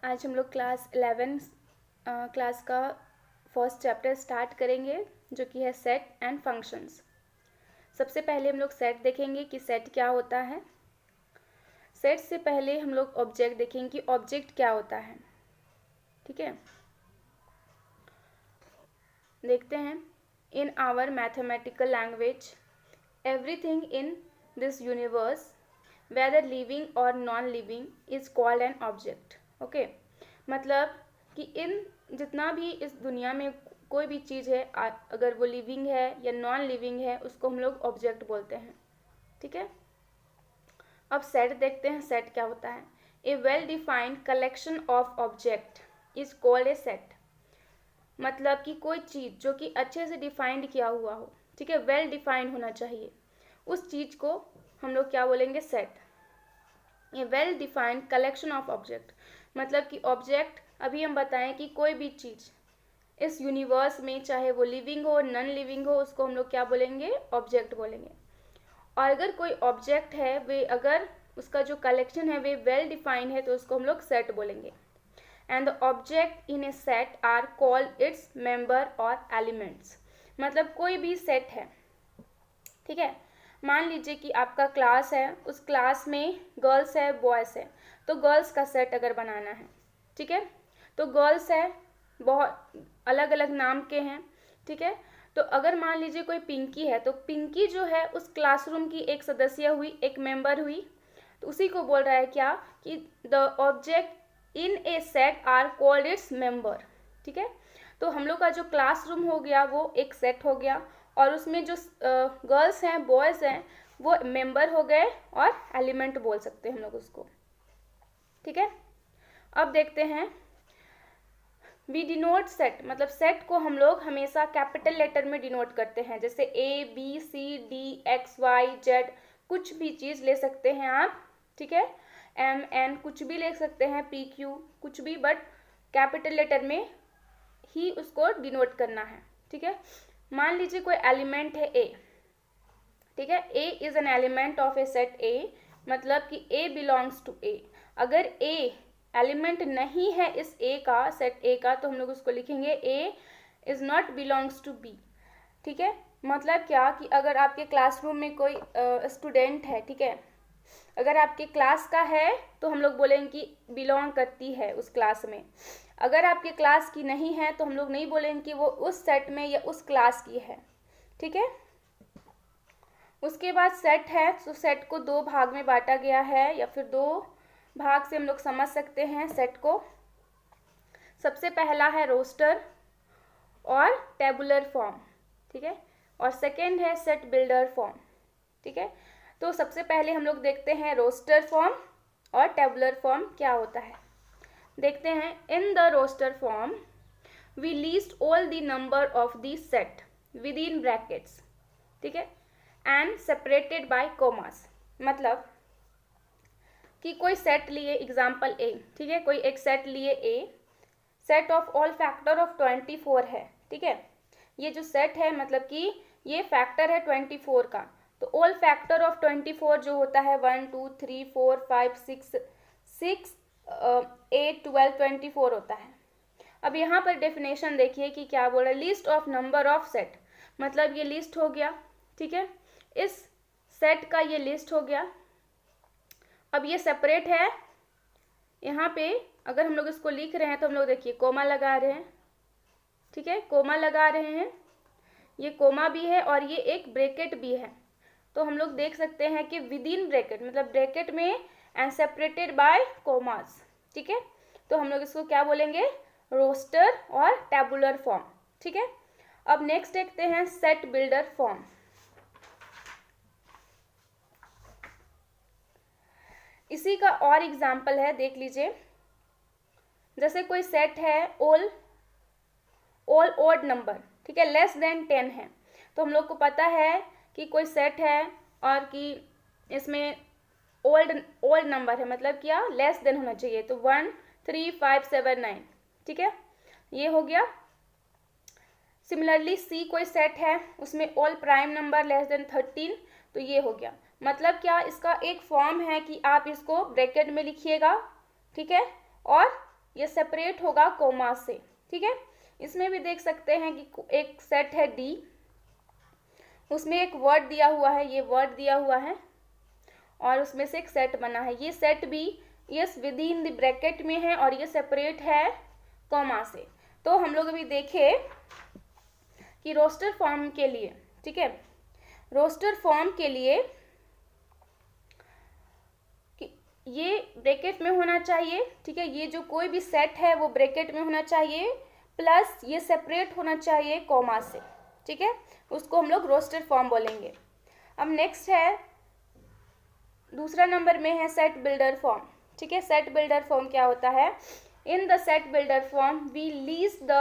आज हम लोग क्लास 11 क्लास का फर्स्ट चैप्टर स्टार्ट करेंगे, जो कि है सेट एंड फंक्शंस। सबसे पहले हम लोग सेट देखेंगे कि सेट क्या होता है। सेट से पहले हम लोग ऑब्जेक्ट देखेंगे कि ऑब्जेक्ट क्या होता है। ठीक है, देखते हैं। In our mathematical language, everything in this universe, whether living और non living, is called an object. Okay, मतलब कि इन जितना भी इस दुनिया में कोई भी चीज़ है, अगर वो लिविंग है या नॉन लिविंग है, उसको हम लोग ऑब्जेक्ट बोलते हैं। ठीक है, अब सेट देखते हैं। सेट क्या होता है? A well defined collection of object is called a set. मतलब कि कोई चीज़ जो कि अच्छे से डिफाइंड किया हुआ हो, ठीक है, वेल डिफाइंड होना चाहिए, उस चीज़ को हम लोग क्या बोलेंगे? Set. A well defined collection of object, मतलब कि ऑब्जेक्ट, अभी हम बताएं कि कोई भी चीज़ इस यूनिवर्स में, चाहे वो लिविंग हो नॉन लिविंग हो, उसको हम लोग क्या बोलेंगे? ऑब्जेक्ट बोलेंगे। और अगर कोई ऑब्जेक्ट है, वे अगर उसका जो कलेक्शन है वे वेल डिफाइंड है, तो उसको हम लोग सेट बोलेंगे। And the object in a set are called its member और एलिमेंट्स। मतलब कोई भी सेट है, ठीक है, मान लीजिए कि आपका क्लास है, उस क्लास में गर्ल्स है बॉयज़ है, तो गर्ल्स का सेट अगर बनाना है, ठीक है, तो गर्ल्स है, बहुत अलग अलग नाम के हैं, ठीक है, तो अगर मान लीजिए कोई पिंकी है, तो पिंकी जो है उस क्लासरूम की एक सदस्य हुई, एक मेंबर हुई, तो उसी को बोल रहा है क्या कि the object in a set are called its member. ठीक है, तो हम लोग का जो क्लासरूम हो गया वो एक सेट हो गया, और उसमें जो गर्ल्स हैं बॉयज़ हैं वो मेंबर हो गए, और एलिमेंट बोल सकते हैं हम लोग उसको। ठीक है, अब देखते हैं। वी डिनोट सेट, मतलब सेट को हम लोग हमेशा कैपिटल लेटर में डिनोट करते हैं, जैसे A B C D X Y Z, कुछ भी चीज़ ले सकते हैं आप, ठीक है, एम एन कुछ भी ले सकते हैं, पी क्यू कुछ भी, बट कैपिटल लेटर में ही उसको डिनोट करना है। ठीक है, मान लीजिए कोई एलिमेंट है ए, ठीक है, A is an element of a set A, मतलब कि ए बिलोंग्स टू ए। अगर ए एलिमेंट नहीं है इस ए का, सेट ए का, तो हम लोग उसको लिखेंगे A is not belongs to B. ठीक है, मतलब क्या कि अगर आपके क्लासरूम में कोई स्टूडेंट है, ठीक है, अगर आपके क्लास का है तो हम लोग बोलेंगे कि बिलोंग करती है उस क्लास में। अगर आपके क्लास की नहीं है तो हम लोग नहीं बोलेंगे कि वो उस सेट में या उस क्लास की है। ठीक है, उसके बाद सेट है, तो सेट को दो भाग में बांटा गया है, या फिर दो भाग से हम लोग समझ सकते हैं सेट को। सबसे पहला है रोस्टर और टेबुलर फॉर्म, ठीक है, और सेकेंड है सेट बिल्डर फॉर्म। ठीक है, तो सबसे पहले हम लोग देखते हैं रोस्टर फॉर्म और टेबुलर फॉर्म क्या होता है। देखते हैं। In the roster form we list all the number of the set within brackets, ठीक है, एंड सेपरेटेड बाय कॉमास। मतलब कि कोई सेट लिए, एग्जाम्पल ए, ठीक है, कोई एक सेट लिए A, set of all factor of 24 है। ठीक है, ये जो सेट है मतलब कि ये फैक्टर है 24 का, तो ऑल फैक्टर ऑफ 24 जो होता है 1 2 3 4 5 6 6 8 12 24 होता है। अब यहाँ पर डेफिनेशन देखिए कि क्या बोल रहा है, list of number of set, मतलब ये लिस्ट हो गया, ठीक है, इस सेट का ये लिस्ट हो गया। अब ये सेपरेट है, यहाँ पे अगर हम लोग इसको लिख रहे हैं तो हम लोग देखिए कोमा लगा रहे हैं, ठीक है, कोमा लगा रहे हैं, ये कोमा भी है और ये एक ब्रैकेट भी है, तो हम लोग देख सकते हैं कि विद इन ब्रैकेट, मतलब ब्रैकेट में एंड सेपरेटेड बाय कोमास। ठीक है, तो हम लोग इसको क्या बोलेंगे? रोस्टर और टेबुलर फॉर्म। ठीक है, अब नेक्स्ट देखते हैं सेट बिल्डर फॉर्म। इसी का और एग्जाम्पल है, देख लीजिए। जैसे कोई सेट है ऑल ऑड नंबर, ठीक है, लेस देन 10 है, तो हम लोग को पता है कि कोई सेट है और कि इसमें ओल्ड नंबर है, मतलब क्या लेस देन होना चाहिए, तो 1 3 5 7 9, ठीक है, ये हो गया। सिमिलरली सी कोई सेट है, उसमें all prime number less than 13, तो ये हो गया। मतलब क्या, इसका एक फॉर्म है कि आप इसको ब्रैकेट में लिखिएगा, ठीक है, और ये सेपरेट होगा कोमा से, ठीक है। इसमें भी देख सकते हैं कि एक सेट है डी, उसमें एक वर्ड दिया हुआ है, ये वर्ड दिया हुआ है और उसमें से एक सेट बना है। ये सेट भी yes with in the bracket में है और ये सेपरेट है कॉमा से। तो हम लोग अभी देखे कि रोस्टर फॉर्म के लिए, ठीक है, रोस्टर फॉर्म के लिए कि ये ब्रैकेट में होना चाहिए, ठीक है, ये जो कोई भी सेट है वो ब्रैकेट में होना चाहिए, प्लस ये सेपरेट होना चाहिए कॉमा से, ठीक है, उसको हम लोग रोस्टर फॉर्म बोलेंगे। अब नेक्स्ट है, दूसरा नंबर में है सेट बिल्डर फॉर्म, ठीक है। सेट बिल्डर फॉर्म क्या होता है? In the set builder form we list the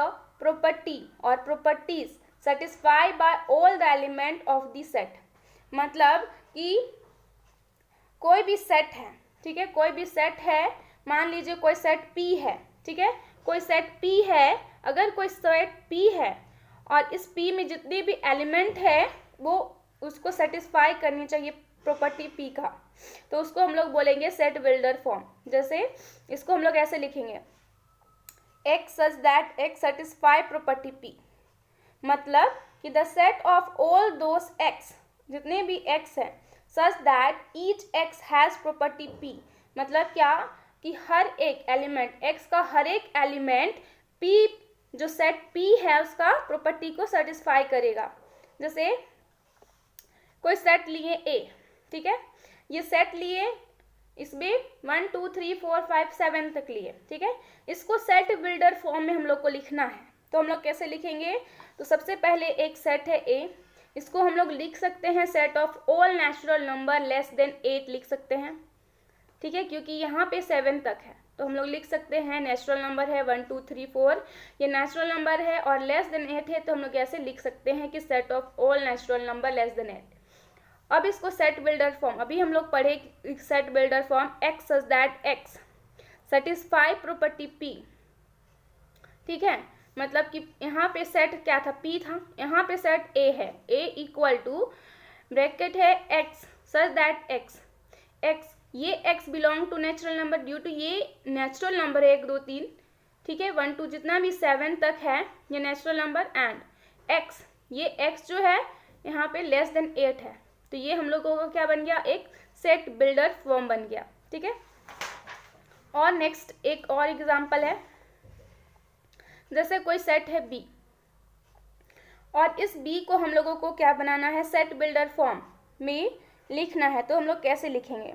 property और properties satisfy by all the element of the set. मतलब कि कोई भी सेट है, ठीक है, कोई भी सेट है, मान लीजिए कोई सेट P है, ठीक है, कोई सेट P है, अगर कोई सेट P है और इस P में जितने भी एलिमेंट है वो उसको सेटिस्फाई करनी चाहिए प्रॉपर्टी P का, तो उसको हम लोग बोलेंगे सेट बिल्डर फॉर्म। जैसे इसको हम लोग ऐसे लिखेंगे, X such that X satisfy property P, मतलब कि the set of all those X, जितने भी X है, such that each X has property P, मतलब क्या कि हर एक एलिमेंट X का हर एक एलिमेंट P, जो सेट P है उसका प्रॉपर्टी को सेटिस्फाई करेगा। जैसे कोई सेट लिए A, ठीक है, ये सेट लिए, इसमें 1 2 3 4 5 7 तक लिए, ठीक है, इसको सेट बिल्डर फॉर्म में हम लोग को लिखना है। तो हम लोग कैसे लिखेंगे? तो सबसे पहले एक सेट है A, इसको हम लोग लिख सकते हैं set of all natural number less than 8 लिख सकते हैं, ठीक है, क्योंकि यहाँ पे 7 तक है, तो हम लोग लिख सकते हैं नेचुरल नंबर है 1 2 3 4, ये नेचुरल नंबर है और लेस देन 8 है, तो हम लोग ऐसे लिख सकते हैं कि set of all natural number less than 8। अब इसको सेट बिल्डर फॉर्म, अभी हम लोग पढ़े set builder form X such that X satisfy property P, ठीक है, मतलब कि यहाँ पे सेट क्या था? P था, यहाँ पे सेट A है, A इक्वल टू ब्रैकेट है X सच दैट X, ये X belong to natural number, due to ये नेचुरल नंबर है 1 2 3, ठीक है, 1 2 जितना भी 7 तक है ये नेचुरल नंबर, एंड X, ये X जो है यहाँ पे लेस देन 8 है, तो ये हम लोगों का क्या बन गया? एक सेट बिल्डर फॉर्म बन गया, ठीक है। और नेक्स्ट एक और एग्जांपल है, जैसे कोई सेट है B और इस B को हम लोगों को क्या बनाना है? सेट बिल्डर फॉर्म में लिखना है, तो हम लोग कैसे लिखेंगे?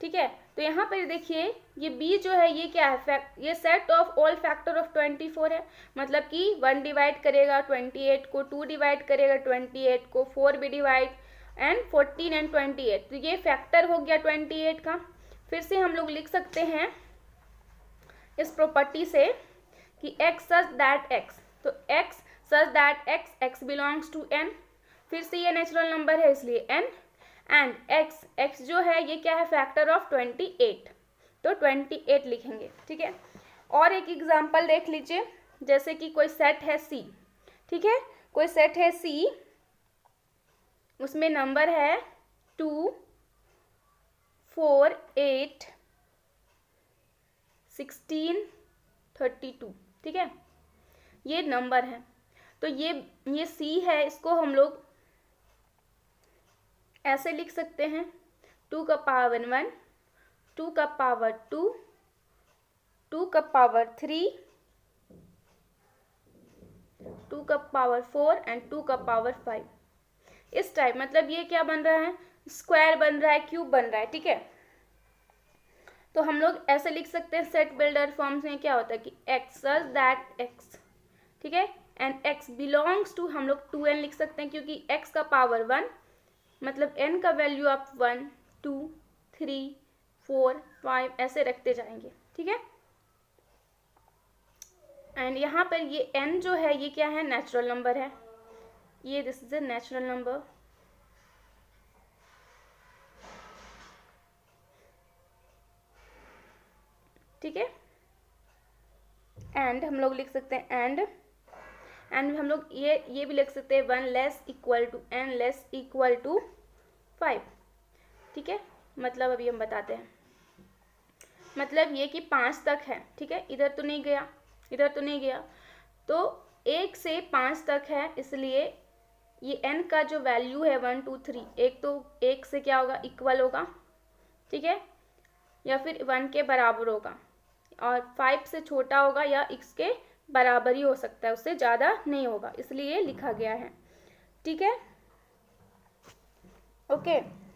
ठीक है, तो यहाँ पर देखिए ये B जो है ये क्या है? ये set of all factor of 24 है, मतलब कि 1 डिवाइड करेगा 28 को, 2 डिवाइड करेगा 28 को, 4 भी डिवाइड, एंड 14 एंड 28, तो ये फैक्टर हो गया 28 का। फिर से हम लोग लिख सकते हैं इस प्रॉपर्टी से कि X सच दैट X, तो X such that X belongs to N, फिर से ये नेचुरल नंबर है इसलिए N, एंड X जो है ये क्या है? फैक्टर ऑफ 28, तो 28 लिखेंगे, ठीक है। और एक एग्जांपल देख लीजिए, जैसे कि कोई सेट है C, ठीक है, कोई सेट है C, उसमें नंबर है 2 4 8 16 32, ठीक है, ये नंबर है, तो ये C है, इसको हम लोग ऐसे लिख सकते हैं 2 का पावर 1, 2 का पावर 2, 2 का पावर 3, 2 का पावर 4 एंड 2 का पावर 5, इस टाइप, मतलब ये क्या बन रहा है? स्क्वायर बन रहा है, क्यूब बन रहा है, ठीक है। तो हम लोग ऐसे लिख सकते हैं सेट बिल्डर फॉर्म्स में क्या होता है कि X सच दैट X, ठीक है, एंड X बिलोंग्स टू, हम लोग 2N लिख सकते हैं क्योंकि X का पावर 1, मतलब N का वैल्यू आप 1 2 3 4 5 ऐसे रखते जाएंगे, ठीक है। एंड यहाँ पर ये N जो है ये क्या है? नेचुरल नंबर है, ये this is a natural number, ठीक है। एंड हम लोग लिख सकते हैं एंड हम लोग ये भी लिख सकते हैं 1 less equal to N less equal to 5, ठीक है, मतलब अभी हम बताते हैं। मतलब ये कि 5 तक है, ठीक है, इधर तो नहीं गया, इधर तो नहीं गया, तो 1 से 5 तक है, इसलिए ये n का जो वैल्यू है 1 2 3, एक तो 1 से क्या होगा, इक्वल होगा, ठीक है, या फिर 1 के बराबर होगा, और 5 से छोटा होगा या x के बराबर ही हो सकता है, उससे ज़्यादा नहीं होगा, इसलिए लिखा गया है, ठीक है, ओके।